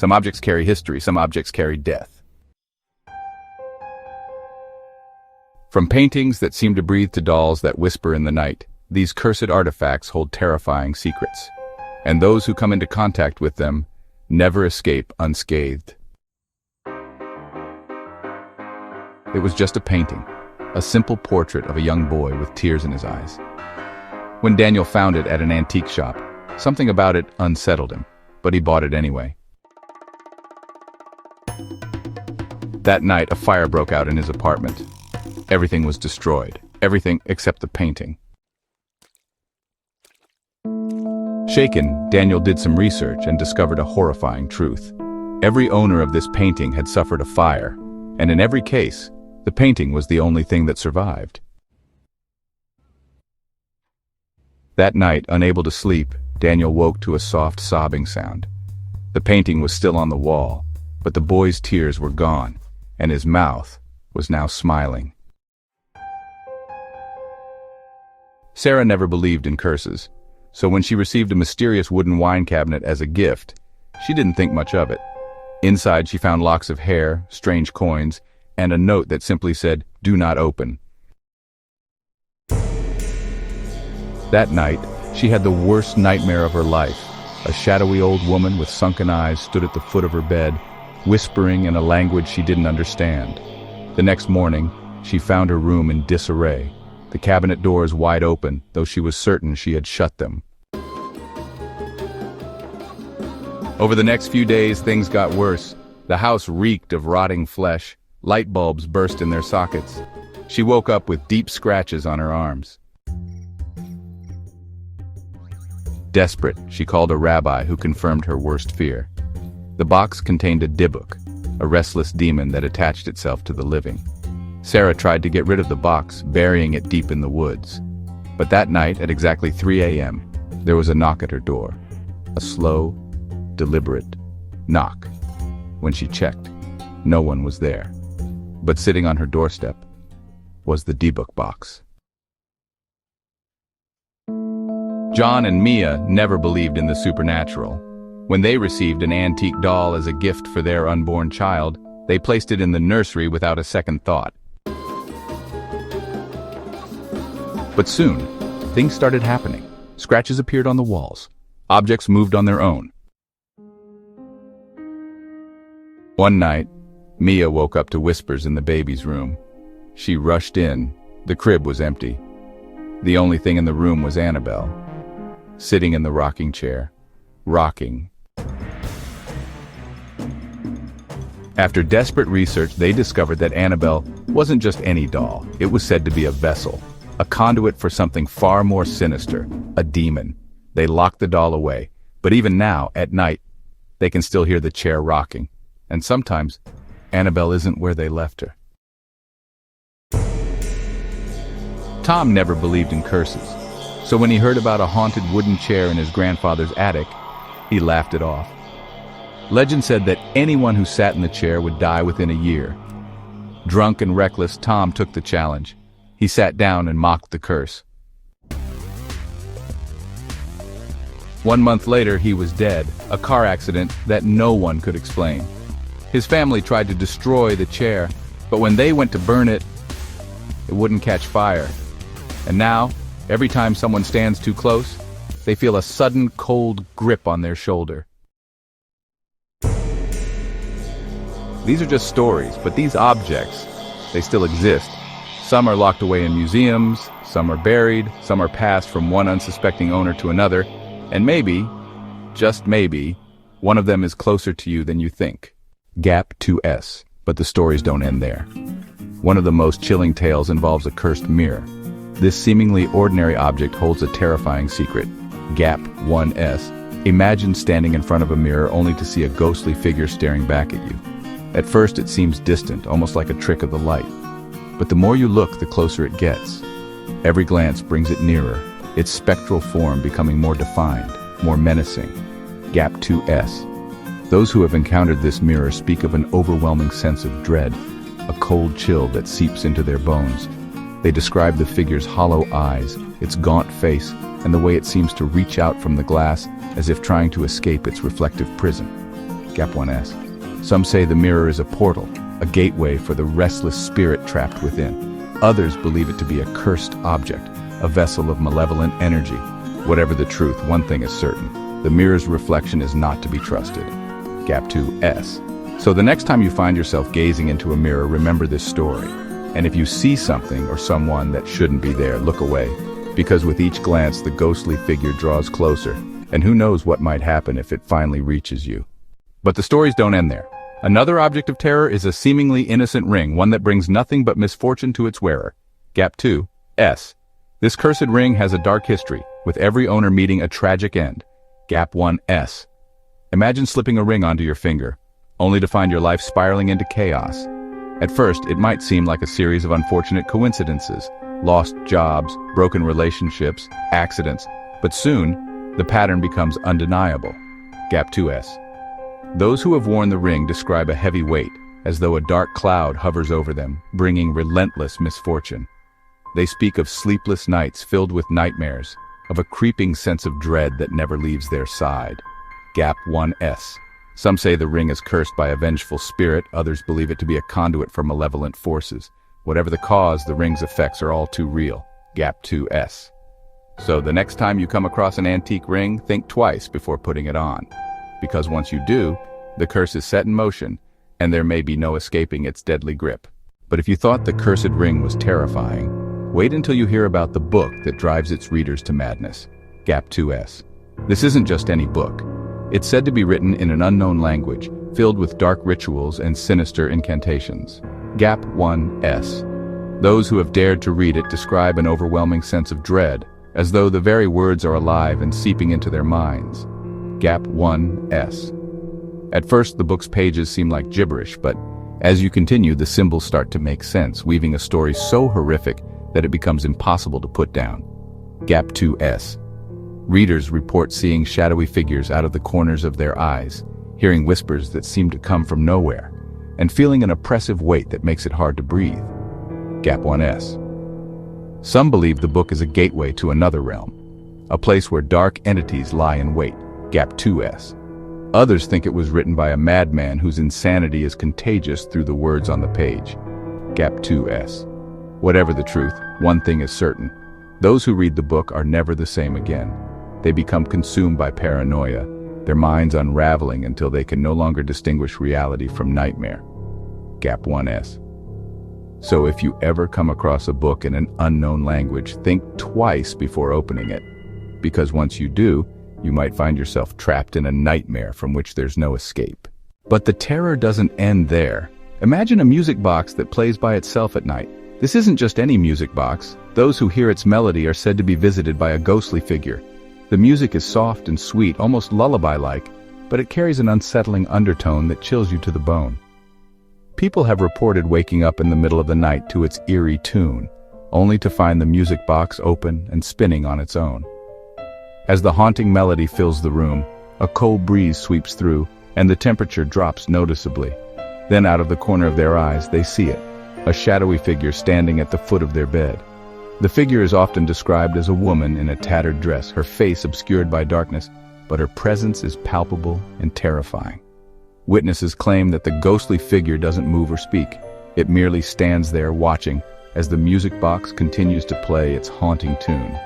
Some objects carry history, some objects carry death. From paintings that seem to breathe to dolls that whisper in the night, these cursed artifacts hold terrifying secrets. And those who come into contact with them never escape unscathed. It was just a painting, a simple portrait of a young boy with tears in his eyes. When Daniel found it at an antique shop, something about it unsettled him, but he bought it anyway. That night, a fire broke out in his apartment. Everything was destroyed, everything except the painting. Shaken, Daniel did some research and discovered a horrifying truth. Every owner of this painting had suffered a fire, and in every case, the painting was the only thing that survived. That night, unable to sleep, Daniel woke to a soft sobbing sound. The painting was still on the wall, but the boy's tears were gone, and his mouth was now smiling. Sarah never believed in curses, so when she received a mysterious wooden wine cabinet as a gift, she didn't think much of it. Inside, she found locks of hair, strange coins, and a note that simply said, "Do not open." That night, she had the worst nightmare of her life. A shadowy old woman with sunken eyes stood at the foot of her bed, whispering in a language she didn't understand. The next morning, she found her room in disarray, the cabinet doors wide open, though she was certain she had shut them. Over the next few days, things got worse. The house reeked of rotting flesh. Light bulbs burst in their sockets. She woke up with deep scratches on her arms. Desperate, she called a rabbi who confirmed her worst fear. The box contained a dybbuk, a restless demon that attached itself to the living. Sarah tried to get rid of the box, burying it deep in the woods. But that night, at exactly 3 a.m., there was a knock at her door. A slow, deliberate knock. When she checked, no one was there. But sitting on her doorstep was the dybbuk box. John and Mia never believed in the supernatural. When they received an antique doll as a gift for their unborn child, they placed it in the nursery without a second thought. But soon, things started happening. Scratches appeared on the walls. Objects moved on their own. One night, Mia woke up to whispers in the baby's room. She rushed in. The crib was empty. The only thing in the room was Annabelle, sitting in the rocking chair, rocking. After desperate research, they discovered that Annabelle wasn't just any doll. It was said to be a vessel, a conduit for something far more sinister, a demon. They locked the doll away, but even now, at night, they can still hear the chair rocking. And sometimes, Annabelle isn't where they left her. Tom never believed in curses, so when he heard about a haunted wooden chair in his grandfather's attic, he laughed it off. Legend said that anyone who sat in the chair would die within a year. Drunk and reckless, Tom took the challenge. He sat down and mocked the curse. 1 month later, he was dead, a car accident that no one could explain. His family tried to destroy the chair, but when they went to burn it, it wouldn't catch fire. And now, every time someone stands too close, they feel a sudden cold grip on their shoulder. These are just stories, but these objects, they still exist. Some are locked away in museums, some are buried, some are passed from one unsuspecting owner to another, and maybe, just maybe, one of them is closer to you than you think. Gap 2S, but the stories don't end there. One of the most chilling tales involves a cursed mirror. This seemingly ordinary object holds a terrifying secret. Gap 1S. Imagine standing in front of a mirror only to see a ghostly figure staring back at you. At first it seems distant, almost like a trick of the light. But the more you look, the closer it gets. Every glance brings it nearer, its spectral form becoming more defined, more menacing. Gap 2S. Those who have encountered this mirror speak of an overwhelming sense of dread, a cold chill that seeps into their bones. They describe the figure's hollow eyes, its gaunt face, and the way it seems to reach out from the glass as if trying to escape its reflective prison. Gap 1S. Some say the mirror is a portal, a gateway for the restless spirit trapped within. Others believe it to be a cursed object, a vessel of malevolent energy. Whatever the truth, one thing is certain. The mirror's reflection is not to be trusted. Gap 2S. So the next time you find yourself gazing into a mirror, remember this story. And if you see something or someone that shouldn't be there, look away. Because with each glance, the ghostly figure draws closer. And who knows what might happen if it finally reaches you. But the stories don't end there. Another object of terror is a seemingly innocent ring, one that brings nothing but misfortune to its wearer. Gap 2S. This cursed ring has a dark history, with every owner meeting a tragic end. Gap 1S. Imagine slipping a ring onto your finger, only to find your life spiraling into chaos. At first, it might seem like a series of unfortunate coincidences, lost jobs, broken relationships, accidents, but soon, the pattern becomes undeniable. Gap 2S. Those who have worn the ring describe a heavy weight, as though a dark cloud hovers over them, bringing relentless misfortune. They speak of sleepless nights filled with nightmares, of a creeping sense of dread that never leaves their side. Gap 1S. Some say the ring is cursed by a vengeful spirit, others believe it to be a conduit for malevolent forces. Whatever the cause, the ring's effects are all too real. Gap 2S. So the next time you come across an antique ring, think twice before putting it on. Because once you do, the curse is set in motion, and there may be no escaping its deadly grip. But if you thought the cursed ring was terrifying, wait until you hear about the book that drives its readers to madness. Gap 2S. This isn't just any book. It's said to be written in an unknown language, filled with dark rituals and sinister incantations. Gap 1S. Those who have dared to read it describe an overwhelming sense of dread, as though the very words are alive and seeping into their minds. Gap 1S. At first, the book's pages seem like gibberish, but as you continue, the symbols start to make sense, weaving a story so horrific that it becomes impossible to put down. Gap 2S. Readers report seeing shadowy figures out of the corners of their eyes, hearing whispers that seem to come from nowhere, and feeling an oppressive weight that makes it hard to breathe. Gap 1S. Some believe the book is a gateway to another realm, a place where dark entities lie in wait. Gap 2S. Others think it was written by a madman whose insanity is contagious through the words on the page. Gap 2S. Whatever the truth, one thing is certain. Those who read the book are never the same again. They become consumed by paranoia, their minds unraveling until they can no longer distinguish reality from nightmare. Gap 1S. So if you ever come across a book in an unknown language, think twice before opening it. Because once you do, you might find yourself trapped in a nightmare from which there's no escape. But the terror doesn't end there. Imagine a music box that plays by itself at night. This isn't just any music box. Those who hear its melody are said to be visited by a ghostly figure. The music is soft and sweet, almost lullaby-like, but it carries an unsettling undertone that chills you to the bone. People have reported waking up in the middle of the night to its eerie tune, only to find the music box open and spinning on its own. As the haunting melody fills the room, a cold breeze sweeps through, and the temperature drops noticeably. Then out of the corner of their eyes, they see it, a shadowy figure standing at the foot of their bed. The figure is often described as a woman in a tattered dress, her face obscured by darkness, but her presence is palpable and terrifying. Witnesses claim that the ghostly figure doesn't move or speak. It merely stands there watching as the music box continues to play its haunting tune.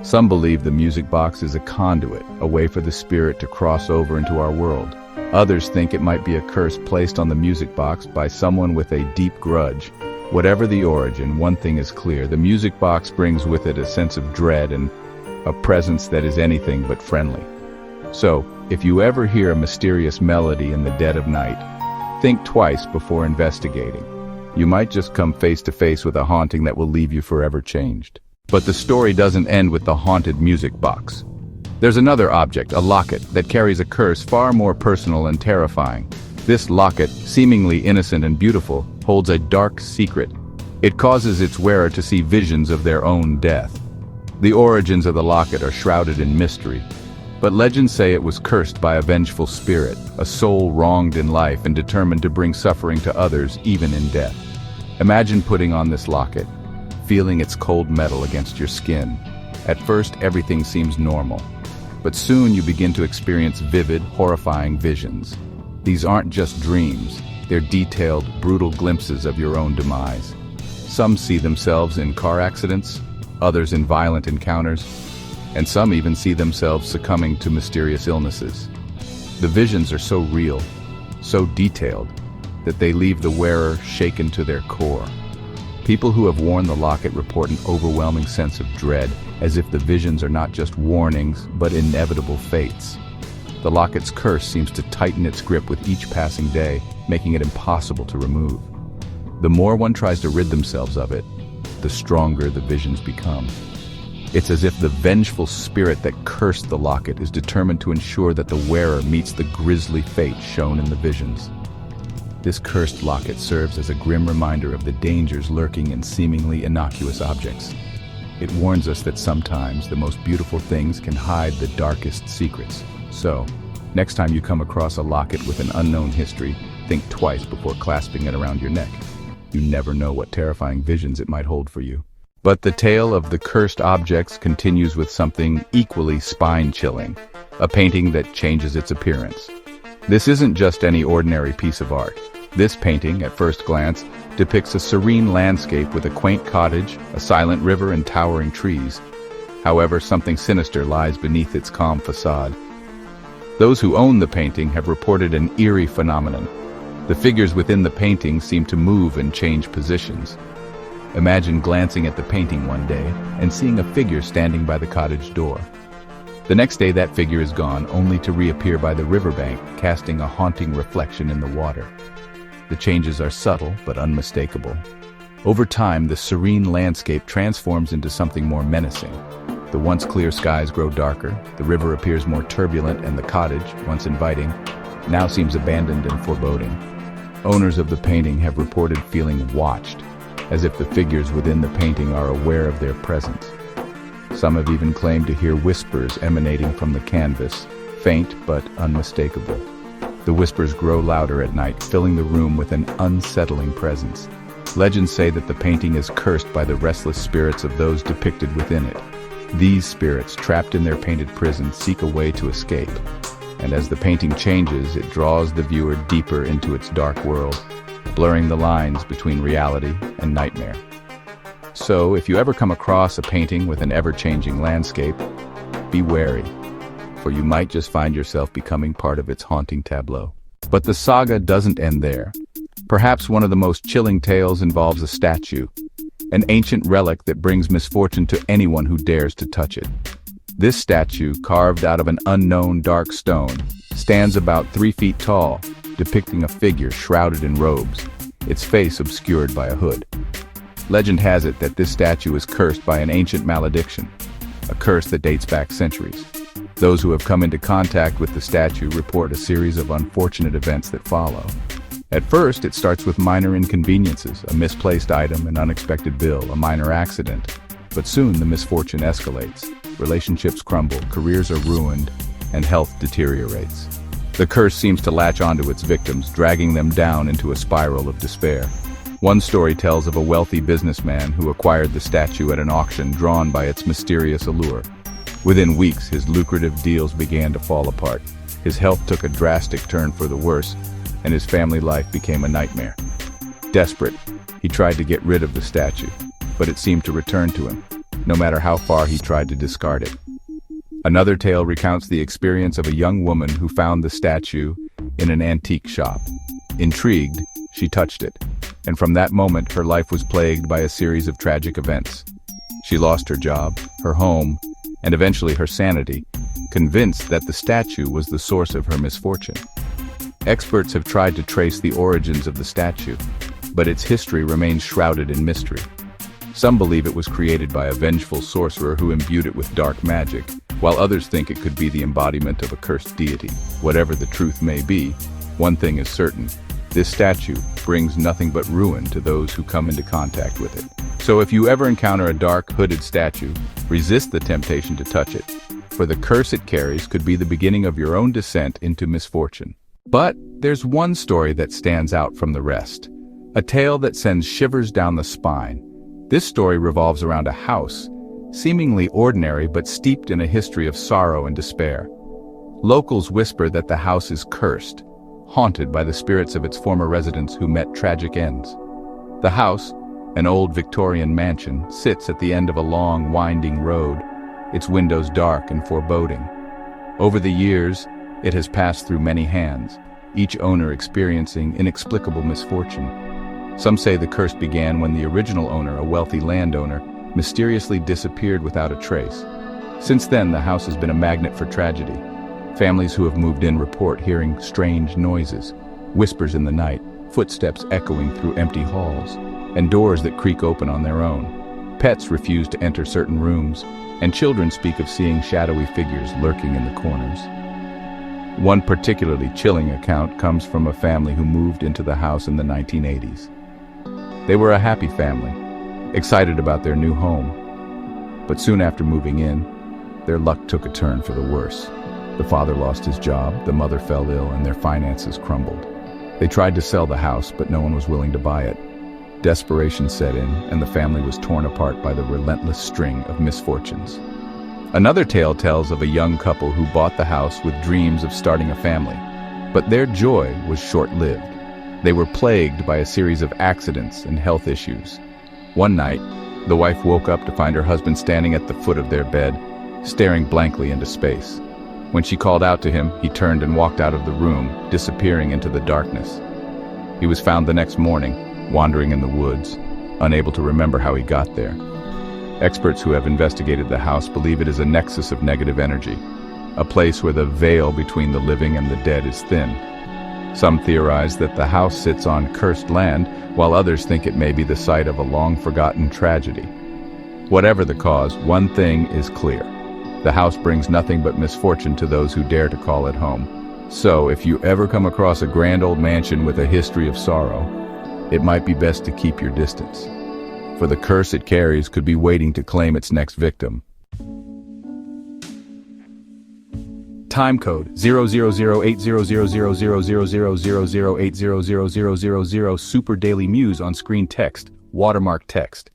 Some believe the music box is a conduit, a way for the spirit to cross over into our world. Others think it might be a curse placed on the music box by someone with a deep grudge. Whatever the origin, one thing is clear: the music box brings with it a sense of dread and a presence that is anything but friendly. So, if you ever hear a mysterious melody in the dead of night, think twice before investigating. You might just come face to face with a haunting that will leave you forever changed. But the story doesn't end with the haunted music box. There's another object, a locket, that carries a curse far more personal and terrifying. This locket, seemingly innocent and beautiful, holds a dark secret. It causes its wearer to see visions of their own death. The origins of the locket are shrouded in mystery, but legends say it was cursed by a vengeful spirit, a soul wronged in life and determined to bring suffering to others even in death. Imagine putting on this locket, feeling its cold metal against your skin. At first, everything seems normal, but soon you begin to experience vivid, horrifying visions. These aren't just dreams, they're detailed, brutal glimpses of your own demise. Some see themselves in car accidents, others in violent encounters, and some even see themselves succumbing to mysterious illnesses. The visions are so real, so detailed, that they leave the wearer shaken to their core. People who have worn the locket report an overwhelming sense of dread, as if the visions are not just warnings, but inevitable fates. The locket's curse seems to tighten its grip with each passing day, making it impossible to remove. The more one tries to rid themselves of it, the stronger the visions become. It's as if the vengeful spirit that cursed the locket is determined to ensure that the wearer meets the grisly fate shown in the visions. This cursed locket serves as a grim reminder of the dangers lurking in seemingly innocuous objects. It warns us that sometimes the most beautiful things can hide the darkest secrets. So, next time you come across a locket with an unknown history, think twice before clasping it around your neck. You never know what terrifying visions it might hold for you. But the tale of the cursed objects continues with something equally spine-chilling, a painting that changes its appearance. This isn't just any ordinary piece of art. This painting, at first glance, depicts a serene landscape with a quaint cottage, a silent river, and towering trees. However, something sinister lies beneath its calm facade. Those who own the painting have reported an eerie phenomenon. The figures within the painting seem to move and change positions. Imagine glancing at the painting one day and seeing a figure standing by the cottage door. The next day that figure is gone, only to reappear by the riverbank, casting a haunting reflection in the water. The changes are subtle but unmistakable. Over time, the serene landscape transforms into something more menacing. The once clear skies grow darker, the river appears more turbulent, and the cottage, once inviting, now seems abandoned and foreboding. Owners of the painting have reported feeling watched, as if the figures within the painting are aware of their presence. Some have even claimed to hear whispers emanating from the canvas, faint but unmistakable. The whispers grow louder at night, filling the room with an unsettling presence. Legends say that the painting is cursed by the restless spirits of those depicted within it. These spirits, trapped in their painted prison, seek a way to escape. And as the painting changes, it draws the viewer deeper into its dark world, blurring the lines between reality and nightmare. So, if you ever come across a painting with an ever-changing landscape, be wary, for you might just find yourself becoming part of its haunting tableau. But the saga doesn't end there. Perhaps one of the most chilling tales involves a statue, an ancient relic that brings misfortune to anyone who dares to touch it. This statue, carved out of an unknown dark stone, stands about 3 feet tall, depicting a figure shrouded in robes, its face obscured by a hood. Legend has it that this statue is cursed by an ancient malediction, a curse that dates back centuries. Those who have come into contact with the statue report a series of unfortunate events that follow. At first, it starts with minor inconveniences, a misplaced item, an unexpected bill, a minor accident. But soon the misfortune escalates. Relationships crumble, careers are ruined, and health deteriorates. The curse seems to latch onto its victims, dragging them down into a spiral of despair. One story tells of a wealthy businessman who acquired the statue at an auction drawn by its mysterious allure. Within weeks, his lucrative deals began to fall apart. His health took a drastic turn for the worse, and his family life became a nightmare. Desperate, he tried to get rid of the statue, but it seemed to return to him, no matter how far he tried to discard it. Another tale recounts the experience of a young woman who found the statue in an antique shop. Intrigued, she touched it, and from that moment her life was plagued by a series of tragic events. She lost her job, her home, and eventually her sanity, convinced that the statue was the source of her misfortune. Experts have tried to trace the origins of the statue, but its history remains shrouded in mystery. Some believe it was created by a vengeful sorcerer who imbued it with dark magic, while others think it could be the embodiment of a cursed deity. Whatever the truth may be, one thing is certain: this statue brings nothing but ruin to those who come into contact with it. So if you ever encounter a dark, hooded statue, resist the temptation to touch it, for the curse it carries could be the beginning of your own descent into misfortune. But there's one story that stands out from the rest, a tale that sends shivers down the spine. This story revolves around a house, seemingly ordinary but steeped in a history of sorrow and despair. Locals whisper that the house is cursed, haunted by the spirits of its former residents who met tragic ends. The house, an old Victorian mansion, sits at the end of a long, winding road, its windows dark and foreboding. Over the years, it has passed through many hands, each owner experiencing inexplicable misfortune. Some say the curse began when the original owner, a wealthy landowner, mysteriously disappeared without a trace. Since then, the house has been a magnet for tragedy. Families who have moved in report hearing strange noises, whispers in the night, footsteps echoing through empty halls, and doors that creak open on their own. Pets refuse to enter certain rooms, and children speak of seeing shadowy figures lurking in the corners. One particularly chilling account comes from a family who moved into the house in the 1980s. They were a happy family, excited about their new home. But soon after moving in, their luck took a turn for the worse. The father lost his job, the mother fell ill, and their finances crumbled. They tried to sell the house, but no one was willing to buy it. Desperation set in, and the family was torn apart by the relentless string of misfortunes. Another tale tells of a young couple who bought the house with dreams of starting a family. But their joy was short-lived. They were plagued by a series of accidents and health issues. One night, the wife woke up to find her husband standing at the foot of their bed, staring blankly into space. When she called out to him, he turned and walked out of the room, disappearing into the darkness. He was found the next morning, wandering in the woods, unable to remember how he got there. Experts who have investigated the house believe it is a nexus of negative energy, a place where the veil between the living and the dead is thin. Some theorize that the house sits on cursed land, while others think it may be the site of a long-forgotten tragedy. Whatever the cause, one thing is clear. The house brings nothing but misfortune to those who dare to call it home. So, if you ever come across a grand old mansion with a history of sorrow, it might be best to keep your distance, for the curse it carries could be waiting to claim its next victim. Time code 000800000000080000000 Super DailyMuse on screen text, watermark text.